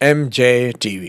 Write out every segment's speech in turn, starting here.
MJ TV।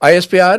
ISPR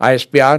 ISPR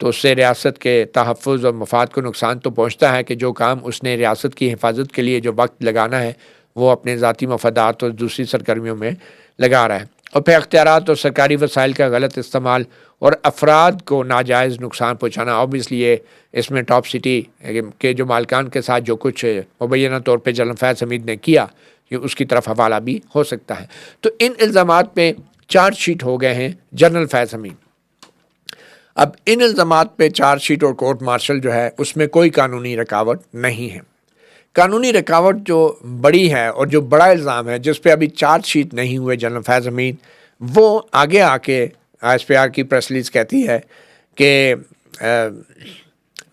تو اس سے ریاست کے تحفظ اور مفاد کو نقصان تو پہنچتا ہے کہ جو کام اس نے ریاست کی حفاظت کے لیے جو وقت لگانا ہے وہ اپنے ذاتی مفادات اور دوسری سرگرمیوں میں لگا رہا ہے، اور پھر اختیارات اور سرکاری وسائل کا غلط استعمال اور افراد کو ناجائز نقصان پہنچانا۔ اوبیسلی یہ اس میں ٹاپ سٹی کے جو مالکان کے ساتھ جو کچھ مبینہ طور پہ جنرل فیض حمید نے کیا یہ اس کی طرف حوالہ بھی ہو سکتا ہے۔ تو ان الزامات پہ چارج شیٹ ہو گئے ہیں جنرل فیض حمید۔ اب ان الزامات پہ چارج شیٹ اور کورٹ مارشل جو ہے اس میں کوئی قانونی رکاوٹ نہیں ہے۔ قانونی رکاوٹ جو بڑی ہے اور جو بڑا الزام ہے جس پہ ابھی چارج شیٹ نہیں ہوئے جنرل فیض حمید، وہ آگے آ کے ایس پی آر کی پریس ریلیز کہتی ہے کہ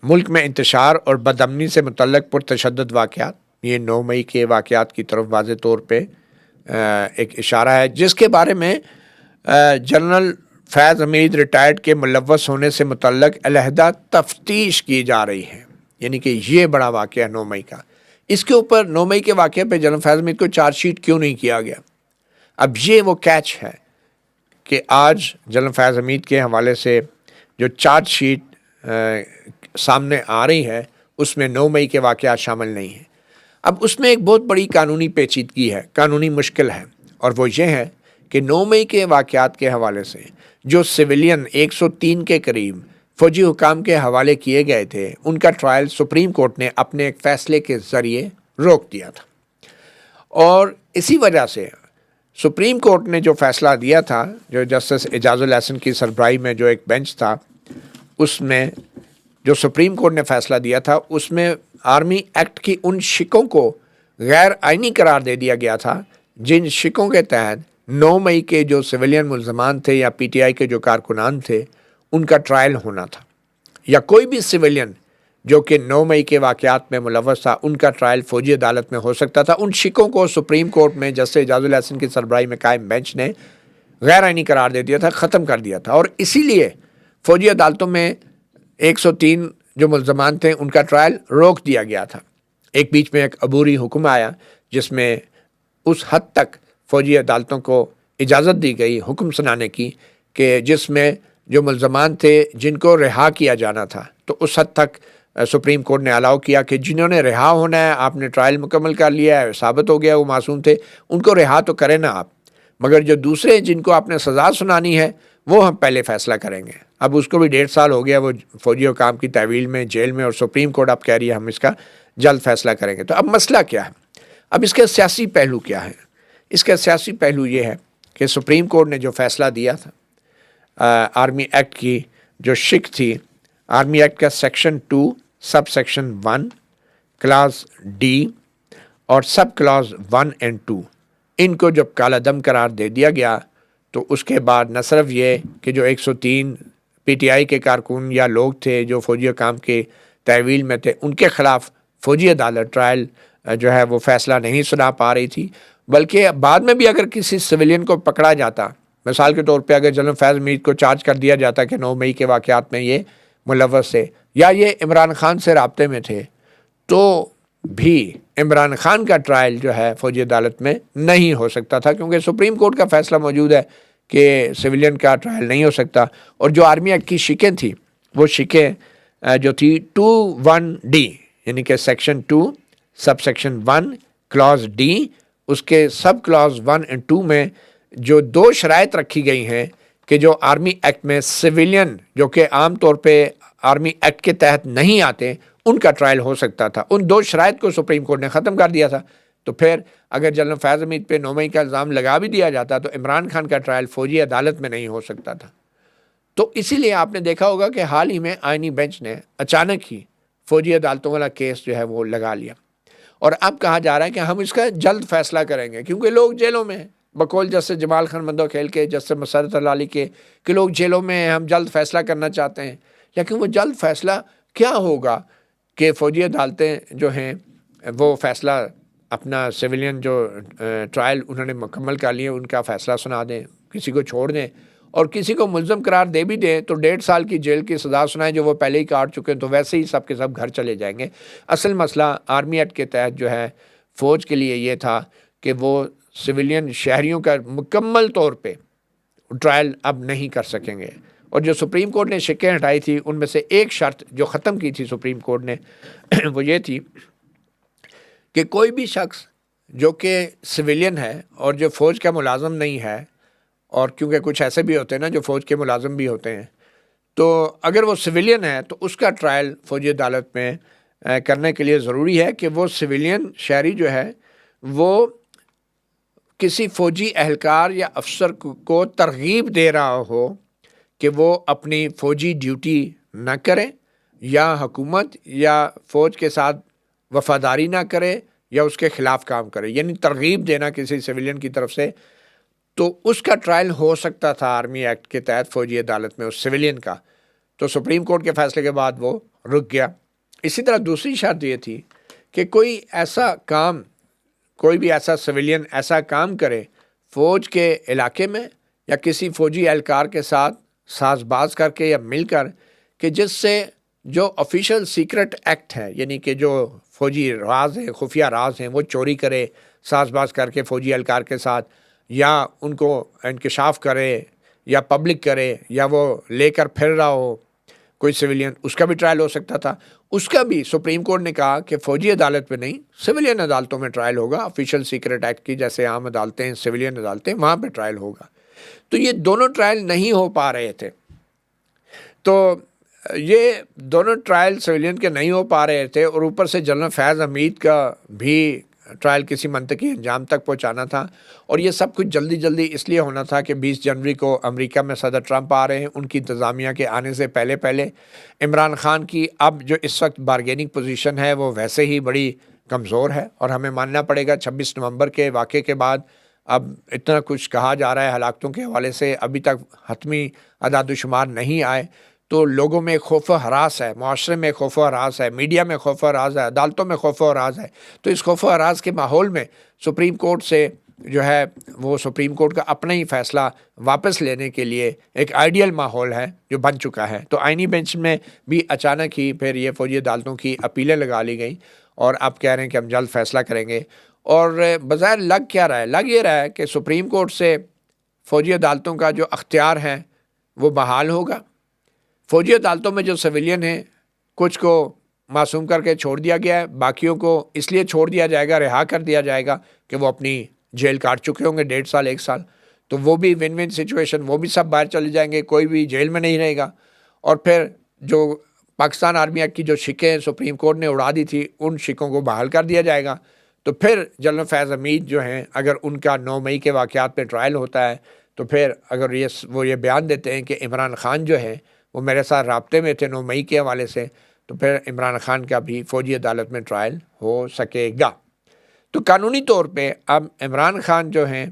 ملک میں انتشار اور بدامنی سے متعلق پرتشدد واقعات، یہ 9 مئی کے واقعات کی طرف واضح طور پہ ایک اشارہ ہے، جس کے بارے میں جنرل فیض حمید ریٹائرڈ کے ملوث ہونے سے متعلق علیحدہ تفتیش کی جا رہی ہے۔ یعنی کہ یہ بڑا واقعہ 9 مئی کا، اس کے اوپر 9 مئی کے واقعے پہ جنرل فیض حمید کو چارج شیٹ کیوں نہیں کیا گیا؟ اب یہ وہ کیچ ہے کہ آج جنرل فیض حمید کے حوالے سے جو چارج شیٹ سامنے آ رہی ہے اس میں 9 مئی کے واقعات شامل نہیں ہیں۔ اب اس میں ایک بہت بڑی قانونی پیچیدگی ہے، قانونی مشکل ہے، اور وہ یہ ہے کہ 9 مئی کے واقعات کے حوالے سے جو سویلین 103 کے قریب فوجی حکام کے حوالے کیے گئے تھے ان کا ٹرائل سپریم کورٹ نے اپنے ایک فیصلے کے ذریعے روک دیا تھا، اور اسی وجہ سے سپریم کورٹ نے جو فیصلہ دیا تھا، جو جسٹس اعجاز الاحسن کی سربراہی میں جو ایک بینچ تھا، اس میں جو سپریم کورٹ نے فیصلہ دیا تھا اس میں آرمی ایکٹ کی ان شکوں کو غیر آئینی قرار دے دیا گیا تھا جن شکوں کے تحت 9 مئی کے جو سویلین ملزمان تھے یا پی ٹی آئی کے جو کارکنان تھے ان کا ٹرائل ہونا تھا، یا کوئی بھی سویلین جو کہ 9 مئی کے واقعات میں ملوث تھا ان کا ٹرائل فوجی عدالت میں ہو سکتا تھا۔ ان شکوں کو سپریم کورٹ میں جسٹس اعجاز الاحسن کی سربراہی میں قائم بینچ نے غیر آئینی قرار دے دیا تھا، ختم کر دیا تھا، اور اسی لیے فوجی عدالتوں میں 103 جو ملزمان تھے ان کا ٹرائل روک دیا گیا تھا۔ ایک بیچ میں ایک عبوری حکم آیا جس میں اس حد تک فوجی عدالتوں کو اجازت دی گئی حکم سنانے کی کہ جس میں جو ملزمان تھے جن کو رہا کیا جانا تھا، تو اس حد تک سپریم کورٹ نے الاؤ کیا کہ جنہوں نے رہا ہونا ہے، آپ نے ٹرائل مکمل کر لیا ہے، ثابت ہو گیا وہ معصوم تھے، ان کو رہا تو کریں نا آپ، مگر جو دوسرے جن کو آپ نے سزا سنانی ہے وہ ہم پہلے فیصلہ کریں گے۔ اب اس کو بھی 1.5 سال ہو گیا وہ فوجی حکام کی تحویل میں، جیل میں، اور سپریم کورٹ اب کہہ رہی ہے ہم اس کا جلد فیصلہ کریں گے۔ تو اب مسئلہ کیا ہے؟ اب اس کا سیاسی پہلو کیا ہے؟ اس کا سیاسی پہلو یہ ہے کہ سپریم کورٹ نے جو فیصلہ دیا تھا آرمی ایکٹ کی جو شک تھی، آرمی ایکٹ کا section 2 sub section 1 class D اور سب کلاس 1 اور 2 ان کو جب کالا دم قرار دے دیا گیا، تو اس کے بعد نہ صرف یہ کہ جو 103 پی ٹی آئی کے کارکن یا لوگ تھے جو فوجی حکام کے تحویل میں تھے ان کے خلاف فوجی عدالت ٹرائل جو ہے وہ فیصلہ نہیں سنا پا رہی تھی، بلکہ بعد میں بھی اگر کسی سویلین کو پکڑا جاتا، مثال کے طور پہ اگر جنرل فیض حمید کو چارج کر دیا جاتا کہ 9 مئی کے واقعات میں یہ ملوث تھے یا یہ عمران خان سے رابطے میں تھے، تو بھی عمران خان کا ٹرائل جو ہے فوجی عدالت میں نہیں ہو سکتا تھا، کیونکہ سپریم کورٹ کا فیصلہ موجود ہے کہ سویلین کا ٹرائل نہیں ہو سکتا۔ اور جو آرمی ایکٹ کی شکیں تھیں وہ شکیں جو تھی 2(1)D یعنی کہ section 2 sub section 1 class D, اس کے سب کلاس 1 اور 2 میں جو 2 شرائط رکھی گئی ہیں کہ جو آرمی ایکٹ میں سویلین جو کہ عام طور پہ آرمی ایکٹ کے تحت نہیں آتے ان کا ٹرائل ہو سکتا تھا، ان 2 شرائط کو سپریم کورٹ نے ختم کر دیا تھا۔ تو پھر اگر جنرل فیض حمید پہ 9 مئی کا الزام لگا بھی دیا جاتا تو عمران خان کا ٹرائل فوجی عدالت میں نہیں ہو سکتا تھا۔ تو اسی لیے آپ نے دیکھا ہوگا کہ حال ہی میں آئینی بینچ نے اچانک ہی فوجی عدالتوں والا کیس جو ہے وہ لگا لیا، اور اب کہا جا رہا ہے کہ ہم اس کا جلد فیصلہ کریں گے، کیونکہ لوگ جیلوں میں ہیں، بقول جسٹس جمال خان مندو کھیل کے، جسٹس مسرت اللہ علی کے، کہ لوگ جیلوں میں ہیں، ہم جلد فیصلہ کرنا چاہتے ہیں۔ لیکن وہ جلد فیصلہ کیا ہوگا کہ فوجی عدالتیں جو ہیں وہ فیصلہ اپنا سویلین جو ٹرائل انہوں نے مکمل کر لیے ان کا فیصلہ سنا دیں، کسی کو چھوڑ دیں، اور کسی کو ملزم قرار دے بھی دیں تو 1.5 سال کی جیل کی سزا سنائیں جو وہ پہلے ہی کاٹ چکے ہیں، تو ویسے ہی سب کے سب گھر چلے جائیں گے۔ اصل مسئلہ آرمی ایکٹ کے تحت جو ہے فوج کے لیے یہ تھا کہ وہ سویلین شہریوں کا مکمل طور پہ ٹرائل اب نہیں کر سکیں گے، اور جو سپریم کورٹ نے شکیں ہٹائی تھی ان میں سے ایک شرط جو ختم کی تھی سپریم کورٹ نے وہ یہ تھی کہ کوئی بھی شخص جو کہ سویلین ہے اور جو فوج کا ملازم نہیں ہے، اور کیونکہ کچھ ایسے بھی ہوتے ہیں نا جو فوج کے ملازم بھی ہوتے ہیں، تو اگر وہ سویلین ہے تو اس کا ٹرائل فوجی عدالت میں کرنے کے لیے ضروری ہے کہ وہ سویلین شہری جو ہے وہ کسی فوجی اہلکار یا افسر کو ترغیب دے رہا ہو کہ وہ اپنی فوجی ڈیوٹی نہ کرے یا حکومت یا فوج کے ساتھ وفاداری نہ کرے یا اس کے خلاف کام کرے، یعنی ترغیب دینا کسی سویلین کی طرف سے، تو اس کا ٹرائل ہو سکتا تھا آرمی ایکٹ کے تحت فوجی عدالت میں اس سویلین کا۔ تو سپریم کورٹ کے فیصلے کے بعد وہ رک گیا۔ اسی طرح دوسری شرط یہ تھی کہ کوئی بھی ایسا سویلین ایسا کام کرے فوج کے علاقے میں یا کسی فوجی اہلکار کے ساتھ ساز باز کر کے یا مل کر کہ جس سے جو آفیشیل سیکرٹ ایکٹ ہے، یعنی کہ جو فوجی راز ہیں، خفیہ راز ہیں، وہ چوری کرے ساز باز کر کے فوجی اہلکار کے ساتھ، یا ان کو انکشاف کرے یا پبلک کرے، یا وہ لے کر پھر رہا ہو کوئی سویلین، اس کا بھی ٹرائل ہو سکتا تھا۔ اس کا بھی سپریم کورٹ نے کہا کہ فوجی عدالت میں نہیں، سویلین عدالتوں میں ٹرائل ہوگا، آفیشیل سیکرٹ ایکٹ کی جیسے عام عدالتیں ہیں، سویلین عدالتیں، وہاں پہ ٹرائل ہوگا۔ تو یہ دونوں ٹرائل نہیں ہو پا رہے تھے، تو یہ دونوں ٹرائل سویلین کے نہیں ہو پا رہے تھے، اور اوپر سے جنرل فیض حمید کا بھی ٹرائل کسی منطقی انجام تک پہنچانا تھا، اور یہ سب کچھ جلدی جلدی اس لیے ہونا تھا کہ 20 جنوری کو امریکہ میں صدر ٹرمپ آ رہے ہیں۔ ان کی انتظامیہ کے آنے سے پہلے عمران خان کی اب جو اس وقت بارگیننگ پوزیشن ہے وہ ویسے ہی بڑی کمزور ہے، اور ہمیں ماننا پڑے گا 26 نومبر کے واقعے کے بعد اب اتنا کچھ کہا جا رہا ہے ہلاکتوں کے حوالے سے، ابھی تک حتمی اعداد و شمار نہیں آئے، تو لوگوں میں خوف و ہراس ہے، معاشرے میں خوف و ہراس ہے، میڈیا میں خوف و ہراس ہے، عدالتوں میں خوف و ہراس ہے۔ تو اس خوف و ہراس کے ماحول میں سپریم کورٹ سے جو ہے وہ سپریم کورٹ کا اپنا ہی فیصلہ واپس لینے کے لیے ایک آئیڈیل ماحول ہے جو بن چکا ہے۔ تو آئینی بینچ میں بھی اچانک ہی پھر یہ فوجی عدالتوں کی اپیلیں لگا لی گئیں، اور اب کہہ رہے ہیں کہ ہم جلد فیصلہ کریں گے۔ اور بظاہر لگ کیا رہا ہے؟ لگ یہ رہا ہے کہ سپریم کورٹ سے فوجی عدالتوں کا جو اختیار ہے وہ بحال ہوگا۔ فوجی عدالتوں میں جو سویلین ہیں کچھ کو معصوم کر کے چھوڑ دیا گیا ہے، باقیوں کو اس لیے چھوڑ دیا جائے گا، رہا کر دیا جائے گا کہ وہ اپنی جیل کاٹ چکے ہوں گے 1.5 سال 1 سال، تو وہ بھی ون ون سچویشن، وہ بھی سب باہر چلے جائیں گے، کوئی بھی جیل میں نہیں رہے گا۔ اور پھر جو پاکستان آرمی ایکٹ کی جو شکیں سپریم کورٹ نے اڑا دی تھی ان شکوں کو بحال کر دیا جائے گا۔ تو پھر جنرل فیض حمید جو ہیں اگر ان کا 9 مئی کے واقعات پہ ٹرائل ہوتا ہے تو پھر اگر وہ یہ بیان دیتے ہیں کہ عمران خان جو ہے وہ میرے ساتھ رابطے میں تھے 9 مئی کے حوالے سے، تو پھر عمران خان کا بھی فوجی عدالت میں ٹرائل ہو سکے گا۔ تو قانونی طور پہ اب عمران خان جو ہیں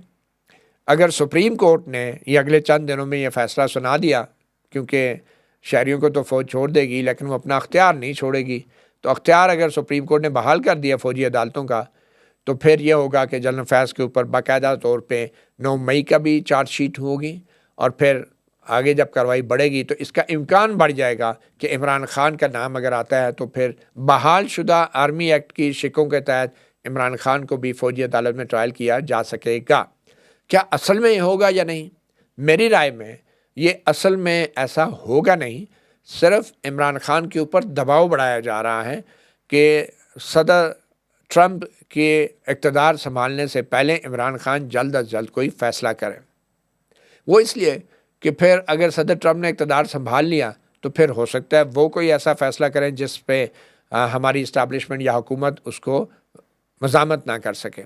اگر سپریم کورٹ نے یہ اگلے چند دنوں میں یہ فیصلہ سنا دیا، کیونکہ شہریوں کو تو فوج چھوڑ دے گی لیکن وہ اپنا اختیار نہیں چھوڑے گی، تو اختیار اگر سپریم کورٹ نے بحال کر دیا فوجی عدالتوں کا، تو پھر یہ ہوگا کہ جنرل فیض کے اوپر باقاعدہ طور پہ 9 مئی کا بھی چارج شیٹ ہوگی، اور پھر آگے جب کارروائی بڑھے گی تو اس کا امکان بڑھ جائے گا کہ عمران خان کا نام اگر آتا ہے تو پھر بحال شدہ آرمی ایکٹ کی شکوں کے تحت عمران خان کو بھی فوجی عدالت میں ٹرائل کیا جا سکے گا۔ کیا اصل میں یہ ہوگا یا نہیں؟ میری رائے میں یہ اصل میں ایسا ہوگا نہیں، صرف عمران خان کے اوپر دباؤ بڑھایا جا رہا ہے کہ صدر ٹرمپ کے اقتدار سنبھالنے سے پہلے عمران خان جلد از جلد کوئی فیصلہ کرے۔ وہ اس لیے کہ پھر اگر صدر ٹرمپ نے اقتدار سنبھال لیا تو پھر ہو سکتا ہے وہ کوئی ایسا فیصلہ کریں جس پہ ہماری اسٹیبلشمنٹ یا حکومت اس کو مزاحمت نہ کر سکے۔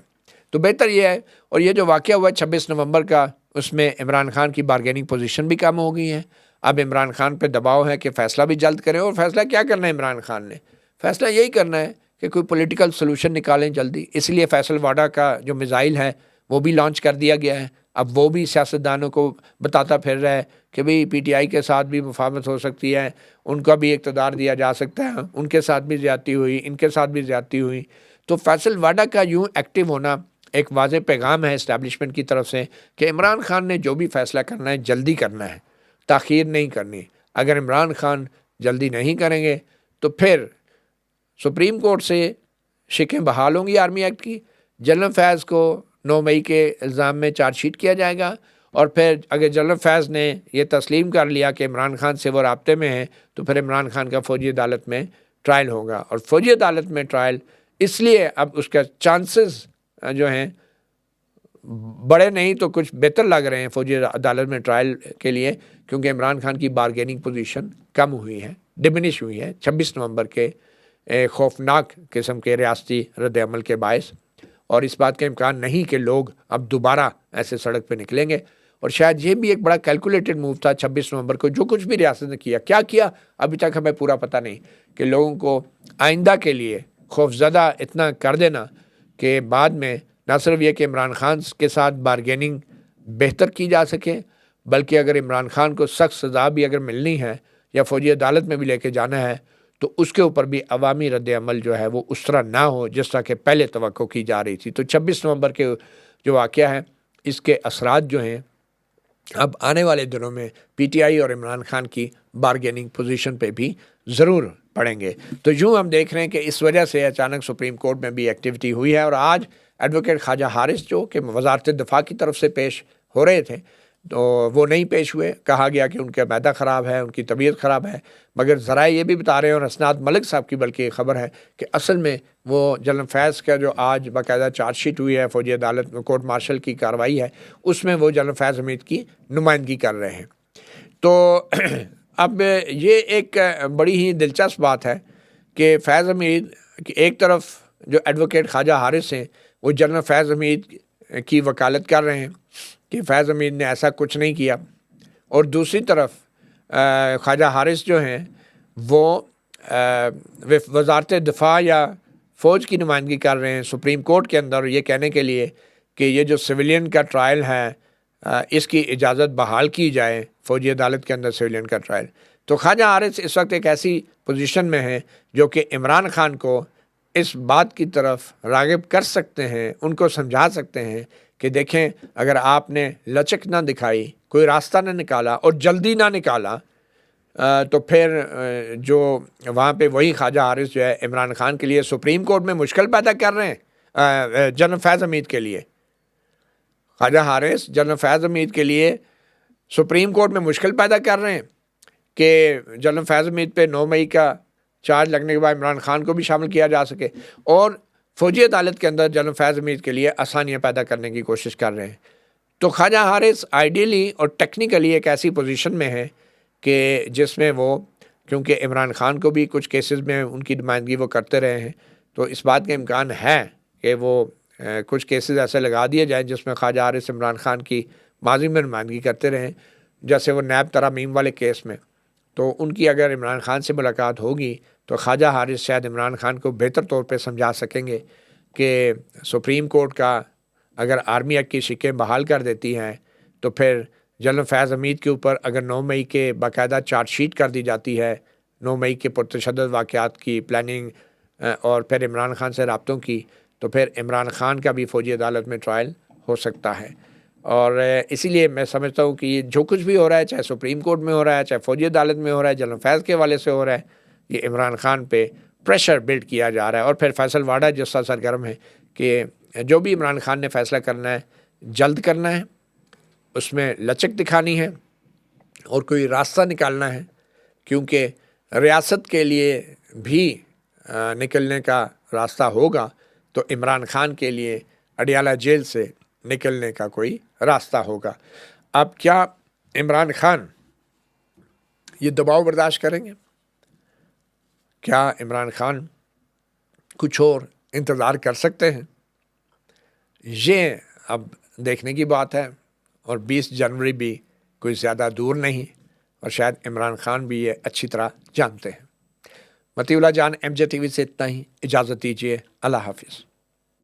تو بہتر یہ ہے، اور یہ جو واقعہ ہوا 26 نومبر کا، اس میں عمران خان کی بارگیننگ پوزیشن بھی کم ہو گئی ہے۔ اب عمران خان پہ دباؤ ہے کہ فیصلہ بھی جلد کریں، اور فیصلہ کیا کرنا ہے عمران خان نے؟ فیصلہ یہی کرنا ہے کہ کوئی پولیٹیکل سلوشن نکالیں جلدی۔ اس لیے فیصل واڈا کا جو میزائل ہے وہ بھی لانچ کر دیا گیا ہے۔ اب وہ بھی سیاستدانوں کو بتاتا پھر رہا ہے کہ بھئی پی ٹی آئی کے ساتھ بھی مفاہمت ہو سکتی ہے، ان کا بھی اقتدار دیا جا سکتا ہے، ان کے ساتھ بھی زیادتی ہوئی، ان کے ساتھ بھی زیادتی ہوئی۔ تو فیصل واڈا کا یوں ایکٹیو ہونا ایک واضح پیغام ہے اسٹیبلشمنٹ کی طرف سے کہ عمران خان نے جو بھی فیصلہ کرنا ہے جلدی کرنا ہے، تاخیر نہیں کرنی۔ اگر عمران خان جلدی نہیں کریں گے تو پھر سپریم کورٹ سے شکیں بحال ہوں گی آرمی ایکٹ کی، جنرل فیض کو 9 مئی کے الزام میں چارج شیٹ کیا جائے گا، اور پھر اگر جنرل فیض نے یہ تسلیم کر لیا کہ عمران خان سے وہ رابطے میں ہیں تو پھر عمران خان کا فوجی عدالت میں ٹرائل ہوگا، اور فوجی عدالت میں ٹرائل اس لیے اب اس کا چانسز جو ہیں بڑے نہیں تو کچھ بہتر لگ رہے ہیں فوجی عدالت میں ٹرائل کے لیے، کیونکہ عمران خان کی بارگیننگ پوزیشن کم ہوئی ہے، ڈمینش ہوئی ہے 26 نومبر کے خوفناک قسم کے ریاستی رد عمل کے باعث، اور اس بات کا امکان نہیں کہ لوگ اب دوبارہ ایسے سڑک پہ نکلیں گے۔ اور شاید یہ بھی ایک بڑا کیلکولیٹڈ موو تھا 26 نومبر کو، جو کچھ بھی ریاست نے کیا ابھی تک ہمیں پورا پتہ نہیں، کہ لوگوں کو آئندہ کے لیے خوفزدہ اتنا کر دینا کہ بعد میں نہ صرف یہ کہ عمران خان کے ساتھ بارگیننگ بہتر کی جا سکے، بلکہ اگر عمران خان کو سخت سزا بھی اگر ملنی ہے یا فوجی عدالت میں بھی لے کے جانا ہے تو اس کے اوپر بھی عوامی رد عمل جو ہے وہ اس طرح نہ ہو جس طرح کہ پہلے توقع کی جا رہی تھی۔ تو 26 نومبر کے جو واقعہ ہے اس کے اثرات جو ہیں اب آنے والے دنوں میں پی ٹی آئی اور عمران خان کی بارگیننگ پوزیشن پہ بھی ضرور پڑیں گے۔ تو یوں ہم دیکھ رہے ہیں کہ اس وجہ سے اچانک سپریم کورٹ میں بھی ایکٹیویٹی ہوئی ہے، اور آج ایڈوکیٹ خواجہ حارث جو کہ وزارت دفاع کی طرف سے پیش ہو رہے تھے تو وہ نہیں پیش ہوئے، کہا گیا کہ ان کا معدہ خراب ہے، ان کی طبیعت خراب ہے، مگر ذرائع یہ بھی بتا رہے ہیں، اور اسناد ملک صاحب کی بلکہ خبر ہے کہ اصل میں وہ جنرل فیض کا جو آج باقاعدہ چارج شیٹ ہوئی ہے فوجی عدالت میں، کورٹ مارشل کی کارروائی ہے، اس میں وہ جنرل فیض حمید کی نمائندگی کر رہے ہیں۔ تو اب یہ ایک بڑی ہی دلچسپ بات ہے کہ فیض حمید ایک طرف جو ایڈوکیٹ خواجہ حارث ہیں وہ جنرل فیض حمید کی وکالت کر رہے ہیں کہ فیض حمید نے ایسا کچھ نہیں کیا، اور دوسری طرف خواجہ حارث جو ہیں وہ وزارت دفاع یا فوج کی نمائندگی کر رہے ہیں سپریم کورٹ کے اندر، یہ کہنے کے لیے کہ یہ جو سویلین کا ٹرائل ہے اس کی اجازت بحال کی جائے، فوجی عدالت کے اندر سویلین کا ٹرائل۔ تو خواجہ حارث اس وقت ایک ایسی پوزیشن میں ہے جو کہ عمران خان کو اس بات کی طرف راغب کر سکتے ہیں، ان کو سمجھا سکتے ہیں کہ دیکھیں اگر آپ نے لچک نہ دکھائی، کوئی راستہ نہ نکالا اور جلدی نہ نکالا تو پھر جو وہاں پہ وہی خواجہ حارث جو ہے عمران خان کے لیے سپریم کورٹ میں مشکل پیدا کر رہے ہیں، جنرل فیض حمید کے لیے خواجہ حارث جنرل فیض حمید کے لیے سپریم کورٹ میں مشکل پیدا کر رہے ہیں کہ جنرل فیض حمید پہ 9 مئی کا چارج لگنے کے بعد عمران خان کو بھی شامل کیا جا سکے، اور فوجی عدالت کے اندر جنرل فیض حمید کے لیے آسانیاں پیدا کرنے کی کوشش کر رہے ہیں۔ تو خواجہ حارث آئیڈیلی اور ٹیکنیکلی ایک ایسی پوزیشن میں ہے کہ جس میں وہ، کیونکہ عمران خان کو بھی کچھ کیسز میں ان کی نمائندگی وہ کرتے رہے ہیں، تو اس بات کا امکان ہے کہ وہ کچھ کیسز ایسے لگا دیے جائیں جس میں خواجہ حارث عمران خان کی ماضی میں نمائندگی کرتے رہے، جیسے وہ نیب ترامیم والے کیس میں۔ تو ان کی اگر عمران خان سے ملاقات ہوگی تو خواجہ حارث شاید عمران خان کو بہتر طور پہ سمجھا سکیں گے کہ سپریم کورٹ کا اگر آرمی ایکٹ کی شکیں بحال کر دیتی ہیں تو پھر جنرل فیض حمید کے اوپر اگر 9 مئی کے باقاعدہ چارج شیٹ کر دی جاتی ہے، 9 مئی کے پرتشدد واقعات کی پلاننگ اور پھر عمران خان سے رابطوں کی، تو پھر عمران خان کا بھی فوجی عدالت میں ٹرائل ہو سکتا ہے۔ اور اسی لیے میں سمجھتا ہوں کہ یہ جو کچھ بھی ہو رہا ہے، چاہے سپریم کورٹ میں ہو رہا ہے، چاہے فوجی عدالت میں ہو رہا ہے، جنرل فیض کے حوالے سے ہو رہا ہے، یہ عمران خان پہ پریشر بلڈ کیا جا رہا ہے۔ اور پھر فیصل واڈا جس طرح سرگرم ہے کہ جو بھی عمران خان نے فیصلہ کرنا ہے جلد کرنا ہے، اس میں لچک دکھانی ہے اور کوئی راستہ نکالنا ہے، کیونکہ ریاست کے لیے بھی نکلنے کا راستہ ہوگا تو عمران خان کے لیے اڈیالہ جیل سے نکلنے کا کوئی راستہ ہوگا۔ اب کیا عمران خان یہ دباؤ برداشت کریں گے؟ کیا عمران خان کچھ اور انتظار کر سکتے ہیں؟ یہ اب دیکھنے کی بات ہے، اور 20 جنوری بھی کوئی زیادہ دور نہیں، اور شاید عمران خان بھی یہ اچھی طرح جانتے ہیں۔ مطیع اللہ جان، MJ TV سے اتنا ہی، اجازت دیجیے، اللہ حافظ۔